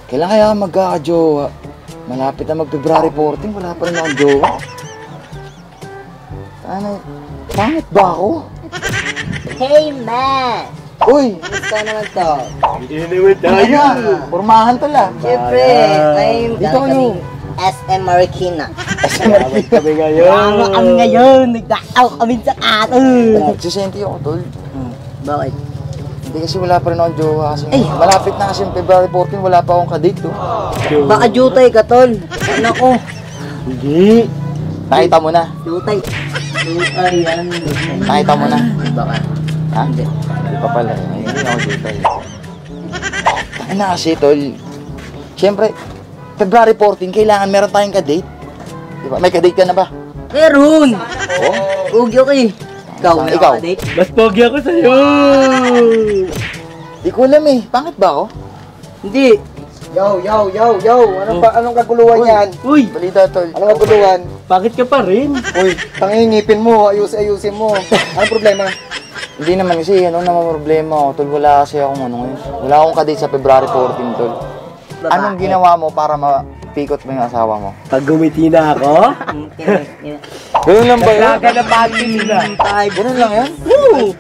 Kailan kaya magkaka-jowa? Malapit na mag-February 14, wala pa rin akong jowa. Ano? Pangit ba ako? Hey, man! Uy! Gusto naman to? Iniwit tayo! Pormahan to lang. Siyempre, I'm dito SM Marikina. Salamat kami ngayon! Salamat kami ngayon! Nagdakaw kami sa atin! Nagsisenti ako, tol. Bakit? Hindi kasi wala pa rin akong jowa kasi malapit na kasi yung February 14, wala pa akong kadate, to. Baka jutay ka, tol. Ano ko? Hindi! Nakita mo na. Jutay. Jutay yan. Nakita mo na. Baka. Ha? Hindi pa pala. Hindi ako dito. Ano na kasi, tol. Siyempre, February 14, kailangan meron tayong kadate. Diba? May kadate ka na ba? Meron! Oo. Ugyo ka eh. Ikaw, may Ikaw? date? Mas pogi ako sa'yo! Di ko alam eh. Pangit ba ako? Hindi. Yo! Anong kaguluhan yan? Uy! Balita, tol. Anong kaguluhan? Bakit ka pa rin? Uy, tangingipin mo, ayusin mo. Anong problema? Hindi naman kasi, ano naman problema ako, tol. Wala kasi akong ano ngayon. Wala akong kadate sa February 14, tol. Anong ginawa mo para mapikot mo yung asawa mo? Pag gumiti na ako, Ganun lang ba yun? naglagan ang panty nila. Ganun lang yan? Woo!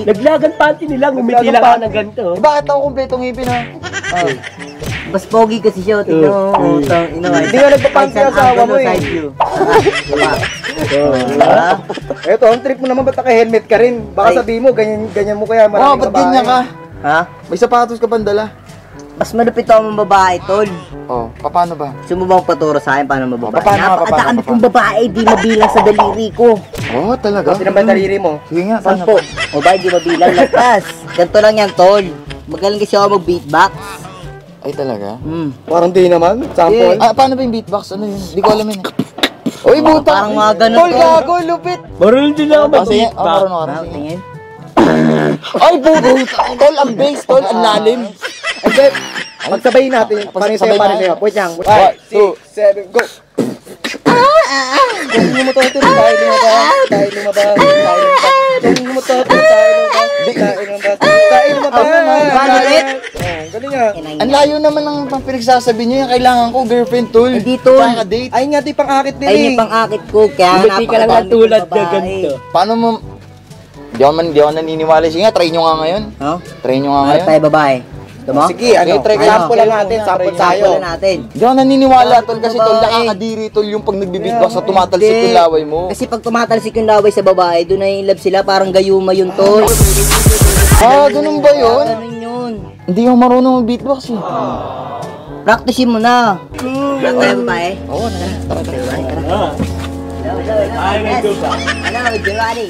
Naglagan panty nila, gumiti lang ako ng ganito. Eh, bakit ako kumpletong ngipin ha? Mas pogi kasi siya. Tignan mo. Hindi nga nagpapansin ang asawa mo eh. Side view. Eto, ang trip mo naman, ba't naka-helmet ka rin? Baka sabihin mo, ganyan mo kaya Oo, maraming ba't ganyan ka? Ha? May sapatos ka pandala. Mas malupit ako ng babae, tol. Oh, paano ba? Gusto mo bang paturo sa akin paano mababae? Paano? Napakadami kong babae, di mabilang sa daliri ko. Oh, talaga? Pati naman daliri mo. Sige nga, paano Sampo. O ba, di mabilang. Lagpas. Ganito lang yan, tol. Magaling kasi ako mag-beatbox. Ay, talaga? Parang di naman, sample. Ah, paano ba yung beatbox? Ano yun? Hindi ko alam yun eh. Uy, buta! Parang mga ganun, Tol, tol. gago, lupit! Marunong din ako Oh, sige, mag-beatbox. marunong ka. Ano, Sige. tingin? Ay, buta! Tol, ang bass, tol, ang lalim. Okay, pagsabayin natin. Paano sa'yo? Wait lang. 5, 6, 7, go! Kung mo to, tayo lumabas. Tayo lumabas. Kung mo to, tayo lumabas. Galing nga. Ang layo naman ng pinagsasabi niyo yung kailangan ko, girlfriend, tol. Hindi, tol. Saka date. Ay nga, di pang akit din Ay, yung pang-akit ko. Kaya Gumiti ka lang ng napakadami tulad kong na babae. ganito. Paano mo... Di ako naniniwala. Sige nga, try nyo nga ngayon. Ha? Try nyo nga Ano ngayon. tayo babae? Tama? Sige, ano? try ka. Sample lang natin, sample tayo. Sample natin. Di ako naniniwala, tol. Kasi, tol, Babae. nakakadiri, tol, yung pag nagbibeatbox sa tumatalsik Hindi. yung laway mo. Kasi pag tumatalsik yung laway sa babae, doon na yung love sila, parang gayuma yun, tol. Ah, ganun ba yun? Ganun yun. Hindi ako marunong mag-beatbox eh. Practicein mo na. Ano tayo babae? Oo, tara. Hello. Ay, may joke ka. Hello, Giovanni.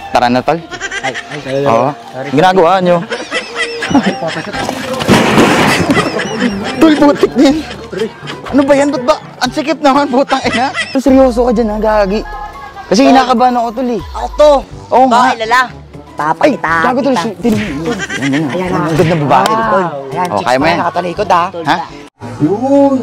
Tara na, tol. Ay, Oo. Ginagawa nyo. Tol, putik din. Ano ba yan? Ba't ba? Ang sikip naman, putang ina. Seryoso ka dyan, ha, gagi. Kasi inakabahan ako, tol, eh. ako to. Oo nga. Bakit lala? Ay, gago, tol. Ayan na. Ang ganda ng babae, tol. Ayan, Oh, kaya mo yan. nakatalikod ha. Ha? Yun!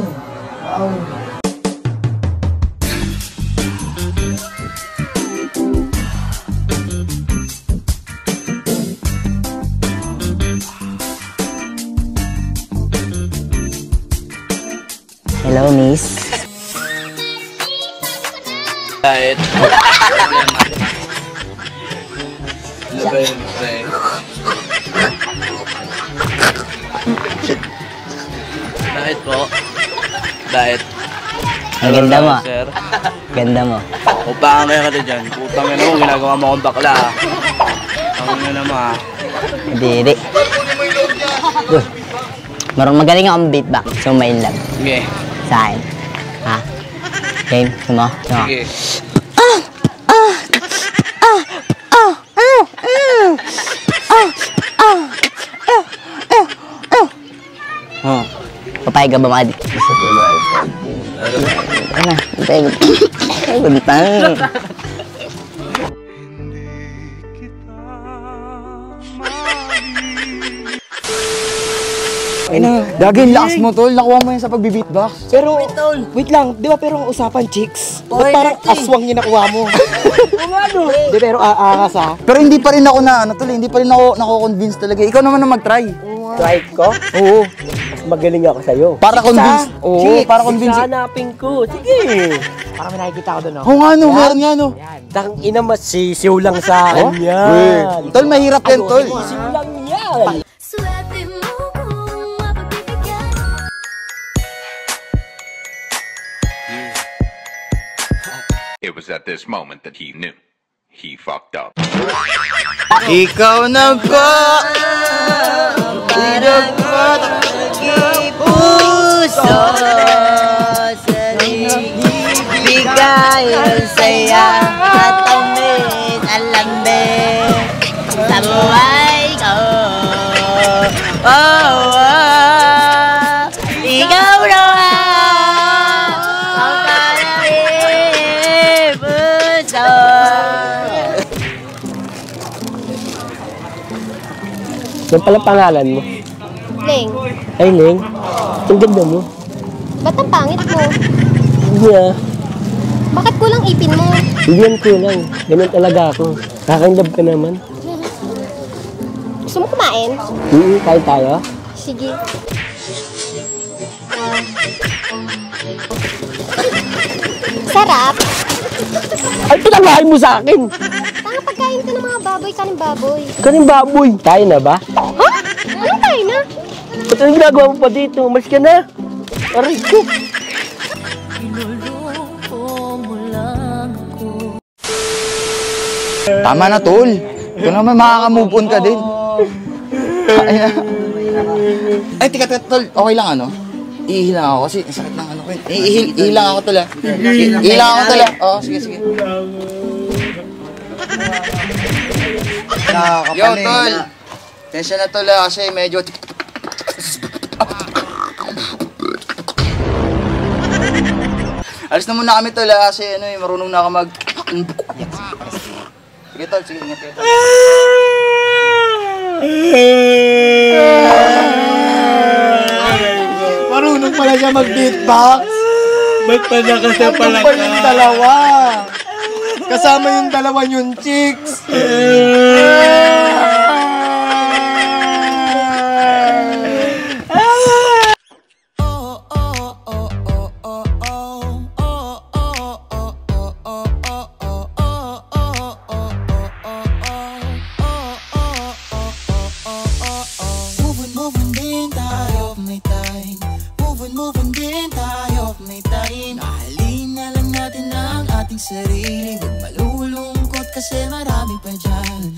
Hello, miss. Kahit. Ano ba yun, pre? Po. Bakit? Ang ganda mo. Sir. Ganda mo. Upahan kaya ka na dyan. Putang ina mo, ginagawa mo akong bakla ah. Ang ina mo ah. Diri. Magaling akong beatbox. So, may love. Sige. Sa akin. Ha? Game? Gusto mo? Sige. Papayag ka ba mga dik? Ano? Pagod. Gagawin lakas mo, tol. Nakuha mo yan sa pagbi-beatbox. Pero, wait lang, di ba pero ang usapan chicks? Ba't parang aswang yung nakuha mo? Di pero aangas ha? Pero hindi pa rin ako na, tol, hindi pa rin ako nako-convince talaga. Ikaw naman na mag-try. Try ko? Oo. Mas magaling ako sa'yo. Para convince. Oo, Chicks, para convince. hanapin ko. Sige. Parang may nakikita ko doon, Oo nga, no, meron nga, no. Tang ina, masisiw lang sa akin yan. Tol, mahirap yan, tol. Masisiw lang yan. It was at this moment that he knew. He fucked up. Ikaw na ba? Puso bigay ang saya at tamis ang lambing sa buhay ko. Ikaw na ang panahim puso. Yan pala pangalan mo. Ling, Ay, Ling. Ang ganda mo. ba't ang pangit mo? Yeah. Bakit kulang ipin mo? Hindi yan kulang. Ganun talaga ako. Kakanlab ka naman. Gusto mo kumain? Kain tayo. Sige. Sarap. Ay, pinangahin mo sa akin. Tanga pagkain ko ng mga baboy, kaning baboy. Kaning baboy. Kain na ba? Ha? Ano tayo na? Ba't ang ginagawa mo pa dito? Umalis ka na. Aray ko. Tama na, tol. Ito naman makaka-move on ka din. Ay, tika, tol. Okay lang, ano? Ihil lang ako kasi sakit ng ano ko yun. Ihil lang ako, tol, ah. Ihil lang ako, tol, ah. Oo, sige, sige. Yo, tol. Tensya na, tol, ah, kasi medyo... Alis na muna kami, tol, ah, kasi ano, marunong na ako mag... Sige, tol, sige, ingat kayo, tol. Marunong pala siya mag-beatbox. Ba't pa nakasapala Ano ba yung dalawa? Kasama yung dalawa yung chicks. Sarili, huwag malulungkot kasi marami pa dyan.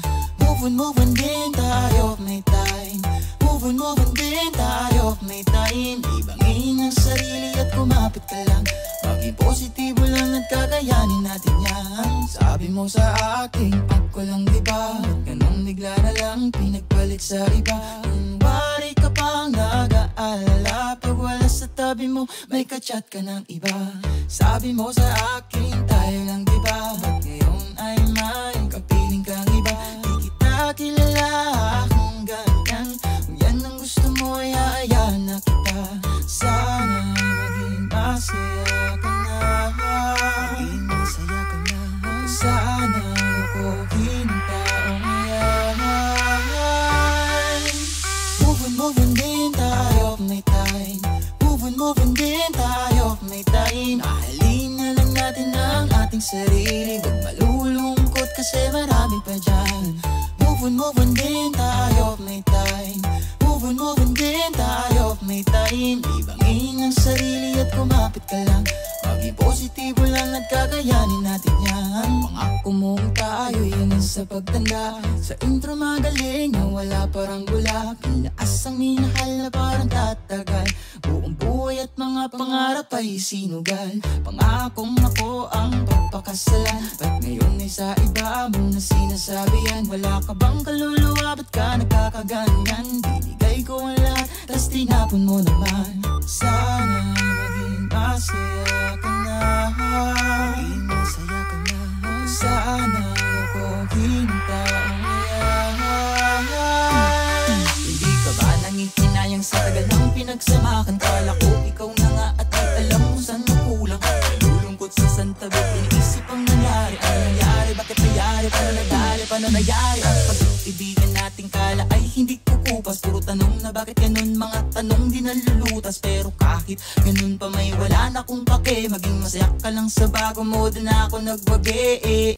Move on din tayo, may time. Move on din tayo, may time. Ibangin ang sarili at kumapit ka lang. Maging positibo lang at kakayanin natin yan. Sabi mo sa akin, ako lang diba? Ganun bigla na lang pinagpalit sa iba. Kunwari ka pang nag-aalala. Pag wala sa tabi mo, may kachat ka ng iba. Sabi mo sa akin, tayo lang diba? Ba't ngayon ay may kapiling kang iba? Di kita kilala kung ganyan. Kung yan ang gusto mo, hayaan na kita. Sana maging masaya ka na. Maging masaya ka na. Sana ako kintaong yan. Move on din tayo, may time. Move on din tayo, may time. Mahalin na lang natin ang ating sarili. Huwag malulungkot kasi marami pa dyan. Move on din tayo, may time. Move on din tayo, may time. Ibangin ka lang, maging positibo lang at kakayanin natin yan. Pangako mong tayo yun sa pagtanda, sa intro magaling na wala parang gula, pinaas ang minahal na parang tatagal, buong buhay at mga pangarap ay sinugal. Pangakong ako ang papakasalan, ba't ngayon ay sa iba mo na sinasabi yan? Wala ka bang kaluluwa, ba't ka nagkakaganyan? Binigay ko ang lahat, tas tinapon mo naman. Sana maging masaya ka na, maging masaya ka na. Sana ako hinta ang mayan. Hindi ka ba nangikinayang sa tagal ng pinagsamakan? Kala ko ikaw na nga at di alam mo saan nakulang. Nalulungkot sa santabi, iniisip ang nangyari. Ano nangyari? Bakit nangyari? Paano nadali? Paano nangyari? Ang pag-ibigan nating kala ay hindi kukupas. Puro tanong na bakit ganun, mga tanong di nalulutas. Pero kahit ganun pa may wala na kong pake, maging masaya ka lang sa bago mo, din ako nagwagi.